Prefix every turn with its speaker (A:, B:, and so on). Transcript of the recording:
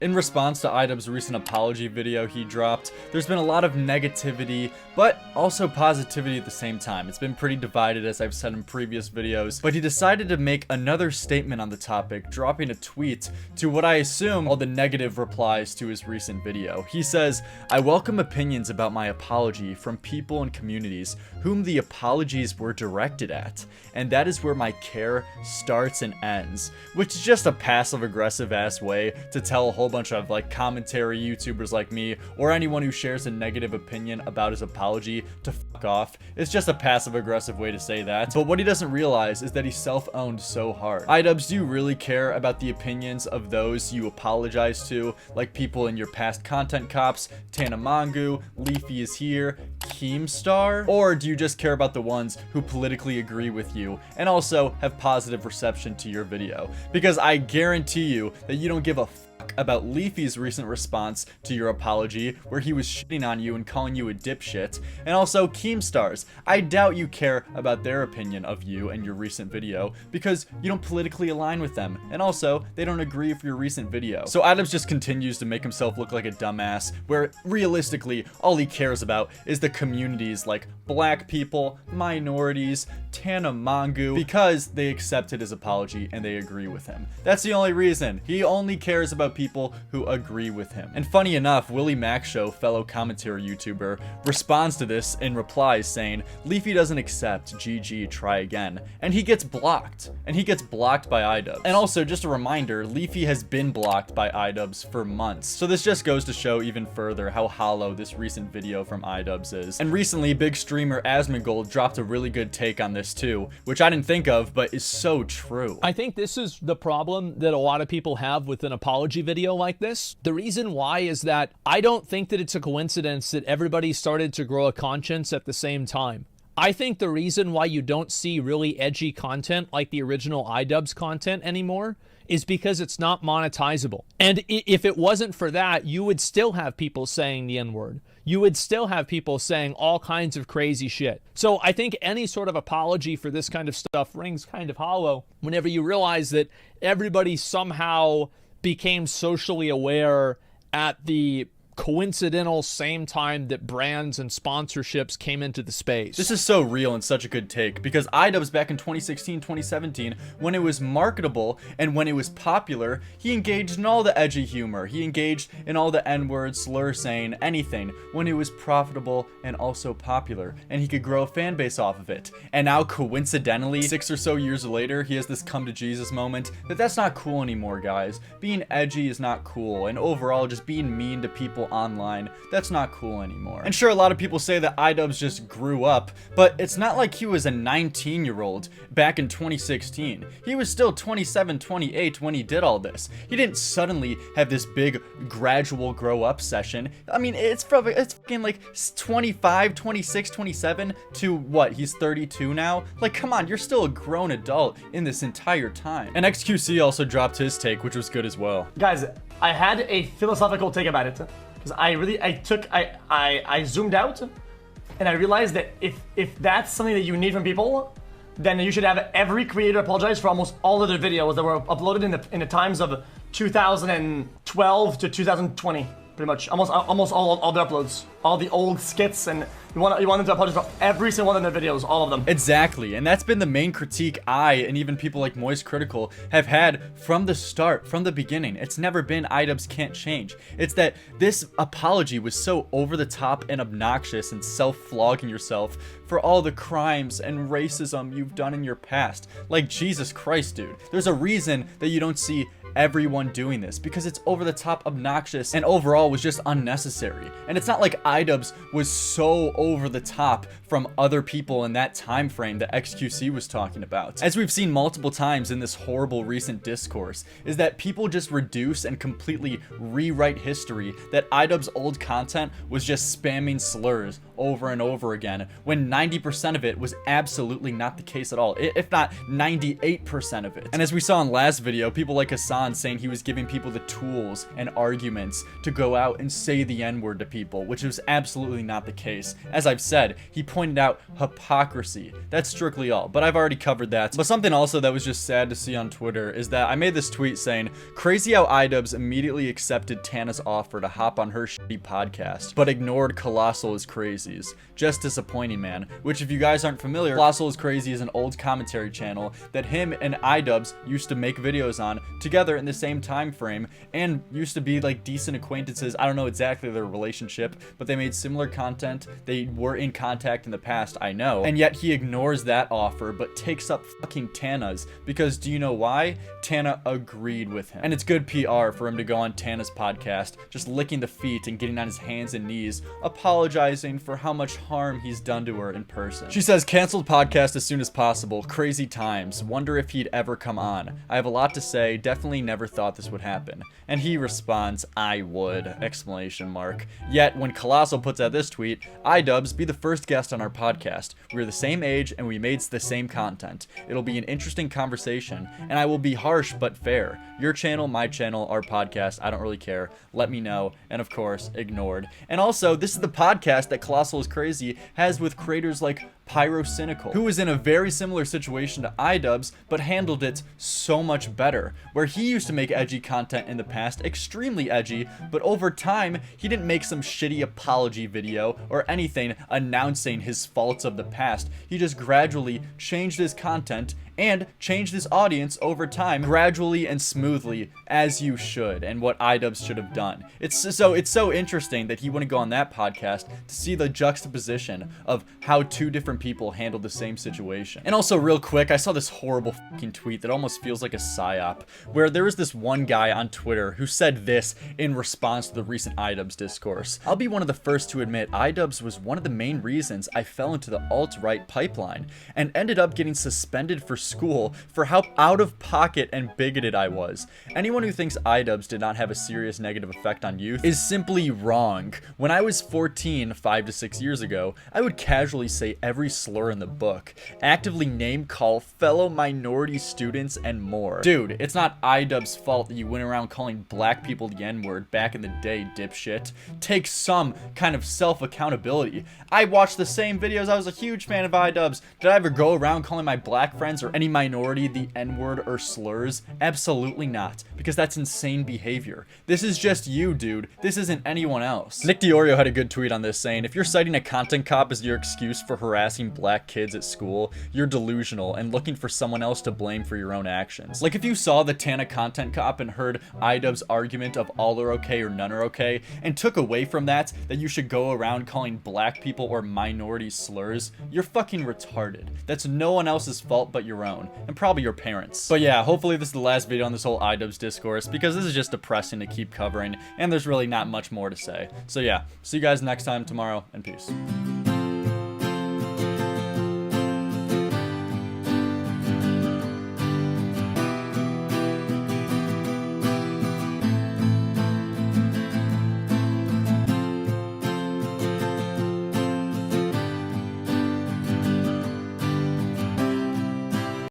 A: In response to IDubbbz's recent apology video he dropped, there's been a lot of negativity, but also positivity at the same time. It's been pretty divided, as I've said in previous videos, but he decided to make another statement on the topic, dropping a tweet to what I assume all the negative replies to his recent video. He says, "I welcome opinions about my apology from people and communities whom the apologies were directed at, and that is where my care starts and ends," which is just a passive-aggressive ass way to tell a whole bunch of like commentary YouTubers like me or anyone who shares a negative opinion about his apology to fuck off. It's just a passive-aggressive way to say that. But what he doesn't realize is that he's self-owned so hard. IDubbbz, do you really care about the opinions of those you apologize to, like people in your past content cops, Tanamangu, Leafy is here, Keemstar? Or do you just care about the ones who politically agree with you and also have positive reception to your video? Because I guarantee you that you don't give a about Leafy's recent response to your apology, where he was shitting on you and calling you a dipshit, and also Keemstar's. I doubt you care about their opinion of you and your recent video, because you don't politically align with them, and also, they don't agree with your recent video. So IDubbbz just continues to make himself look like a dumbass, where realistically, all he cares about is the communities like black people, minorities, Tanamangu, because they accepted his apology and they agree with him. That's the only reason. He only cares about people who agree with him. And funny enough, Willie Mac Show, fellow commentary YouTuber, responds to this in replies saying, "Leafy doesn't accept, GG, try again." And he gets blocked. And he gets blocked by IDubbbz. And also, just a reminder, Leafy has been blocked by IDubbbz for months. So this just goes to show even further how hollow this recent video from IDubbbz is. And recently, big streamer Asmongold dropped a really good take on this too, which I didn't think of, but is so true.
B: I think this is the problem that a lot of people have with an apology video like this. The reason why is that I don't think that it's a coincidence that everybody started to grow a conscience at the same time. I think the reason why you don't see really edgy content like the original IDubbbz content anymore is because it's not monetizable. And if it wasn't for that, you would still have people saying the N-word. You would still have people saying all kinds of crazy shit. So I think any sort of apology for this kind of stuff rings kind of hollow whenever you realize that everybody somehow became socially aware at the coincidental same time that brands and sponsorships came into the space.
A: This is so real and such a good take, because IDubbbz back in 2016, 2017, when it was marketable and when it was popular, he engaged in all the edgy humor. He engaged in all the N-word, slur saying, anything, when it was profitable and also popular, and he could grow a fan base off of it. And now, coincidentally, 6 or so years later, he has this come to Jesus moment that's not cool anymore, guys. Being edgy is not cool, and overall, just being mean to people online, that's not cool anymore. And sure, a lot of people say that IDubbbz just grew up, but it's not like he was a 19-year-old back in 2016. He was still 27, 28 when he did all this. He didn't suddenly have this big gradual grow up session. I mean, it's fucking like 25, 26, 27 to what? He's 32 now? Like, come on, you're still a grown adult in this entire time. And XQC also dropped his take, which was good as well.
C: Guys, I had a philosophical take about it. Because I zoomed out and I realized that if that's something that you need from people, then you should have every creator apologize for almost all of their videos that were uploaded in the times of 2012 to 2020. Pretty much, almost all the uploads, all the old skits, and you want them to apologize for every single one of their videos, all of them.
A: Exactly, and that's been the main critique I and even people like Moist Critical have had from the start, from the beginning. It's never been IDubbbz can't change. It's that this apology was so over the top and obnoxious and self-flogging yourself for all the crimes and racism you've done in your past. Like, Jesus Christ, dude. There's a reason that you don't see everyone doing this, because it's over the top, obnoxious, and overall was just unnecessary. And it's not like IDubbbz was so over the top from other people in that time frame that XQC was talking about. As we've seen multiple times in this horrible recent discourse, is that people just reduce and completely rewrite history, that IDubbbz's old content was just spamming slurs over and over again, when 90% of it was absolutely not the case at all, if not 98% of it. And as we saw in last video, people like Hassan saying he was giving people the tools and arguments to go out and say the N-word to people, which was absolutely not the case. As I've said, he pointed out hypocrisy. That's strictly all, but I've already covered that. But something also that was just sad to see on Twitter is that I made this tweet saying, crazy how IDubbbz immediately accepted Tana's offer to hop on her shitty podcast, but ignored Colossal is Crazy's. Just disappointing, man. Which, if you guys aren't familiar, Colossal is Crazy is an old commentary channel that him and IDubbbz used to make videos on together in the same time frame, and used to be like decent acquaintances. I don't know exactly their relationship, but they made similar content. They were in contact in the past, I know. And yet he ignores that offer, but takes up fucking Tana's, because do you know why? Tana agreed with him. And it's good PR for him to go on Tana's podcast, just licking the feet and getting on his hands and knees, apologizing for how much harm he's done to her in person. She says, canceled podcast as soon as possible. Crazy times. Wonder if he'd ever come on. I have a lot to say. Definitely never thought this would happen. And he responds, I would, exclamation mark. Yet, when Colossal puts out this tweet, IDubbbz, be the first guest on our podcast. We're the same age and we made the same content. It'll be an interesting conversation, and I will be harsh but fair. Your channel, my channel, our podcast, I don't really care. Let me know. And of course, ignored. And also, this is the podcast that Colossal is Crazy has with creators like Pyrocynical, who was in a very similar situation to IDubbbz, but handled it so much better, where he used to make edgy content in the past, extremely edgy, but over time, he didn't make some shitty apology video or anything announcing his faults of the past. He just gradually changed his content and changed his audience over time, gradually and smoothly, as you should, and what IDubbbz should have done. It's so interesting that he wouldn't go on that podcast to see the juxtaposition of how two different people handled the same situation. And also, real quick, I saw this horrible fucking tweet that almost feels like a psyop, where there was this one guy on Twitter who said this in response to the recent IDubbbz discourse. I'll be one of the first to admit IDubbbz was one of the main reasons I fell into the alt-right pipeline and ended up getting suspended for school for how out of pocket and bigoted I was. Anyone who thinks IDubbbz did not have a serious negative effect on youth is simply wrong. When I was 14, 5 to 6 years ago, I would casually say every slur in the book, actively name call fellow minority students, and more. Dude, it's not IDubbbz's fault that you went around calling black people the N-word back in the day, dipshit. Take some kind of self-accountability. I watched the same videos. I was a huge fan of IDubbbz. Did I ever go around calling my black friends or any minority the N-word or slurs? Absolutely not, because that's insane behavior. This is just you, dude. This isn't anyone else. Nick Diorio had a good tweet on this saying, if you're citing a content cop as your excuse for harassing black kids at school, you're delusional and looking for someone else to blame for your own actions. Like, if you saw the Tana content cop and heard IDubbbz's argument of all are okay or none are okay, and took away from that you should go around calling black people or minorities slurs, you're fucking retarded. That's no one else's fault but your own, and probably your parents. But yeah, hopefully this is the last video on this whole IDubbbz discourse, because this is just depressing to keep covering, and there's really not much more to say. So yeah, see you guys next time tomorrow, and peace.